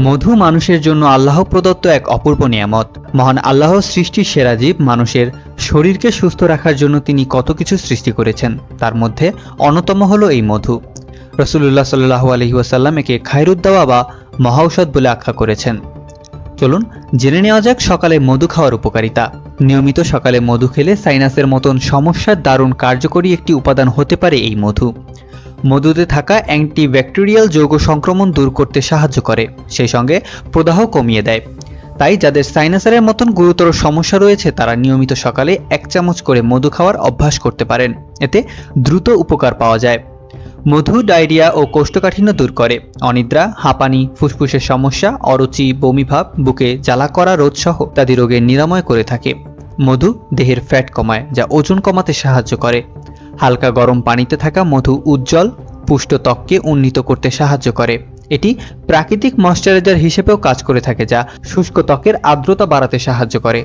মধু মানুষের জন্য আল্লাহ প্রদত্ত এক অপূর্ব নিয়ামত। মহান আল্লাহর সৃষ্টির সেরা জীব মানুষের শরীরকে সুস্থ রাখার জন্য তিনি কত কিছু সৃষ্টি করেছেন, তার মধ্যে অন্যতম হলো এই মধু। রাসূলুল্লাহ সাল্লাল্লাহু আলাইহি ওয়াসাল্লাম একে খায়রুদ্দাওয়া বা মহাঔষধ বলে আখ্যা করেছেন। চলুন জেনে নেওয়া যাক সকালে মধু খাওয়ার উপকারিতা। নিয়মিত সকালে মধু খেলে সাইনাসের মতন সমস্যার দারুণ কার্যকরী একটি উপাদান হতে পারে এই মধু। মধুতে থাকা অ্যান্টিব্যাকটেরিয়াল যৌগ সংক্রমণ দূর করতে সাহায্য করে, সেই সঙ্গে প্রদাহ কমিয়ে দেয়। তাই যাদের সাইনাসের মতন গুরুতর সমস্যা রয়েছে তারা নিয়মিত সকালে 1 চামচ করে মধু খাওয়ার অভ্যাস করতে পারেন, এতে দ্রুত উপকার পাওয়া যায়। মধু ডায়রিয়া ও কোষ্ঠকাঠিন্য দূর করে, অনিদ্রা, হাঁপানি, ফুসফুসের সমস্যা, অরুচি, বমিভাব, বুকে জ্বালা করা রোগ সহ ইত্যাদি রোগের নিরাময় করে থাকে। মধু দেহের ফ্যাট কমায়, যা ওজন কমাতে সাহায্য করে। হালকা গরম পানিতে থাকা মধু উজ্জ্বল পুষ্ট ত্বককে উন্নীত করতে সাহায্য করে। এটি প্রাকৃতিক ময়েশ্চারাইজার হিসেবেও কাজ করে থাকে, যা শুষ্ক ত্বকের আর্দ্রতা বাড়াতে সাহায্য করে।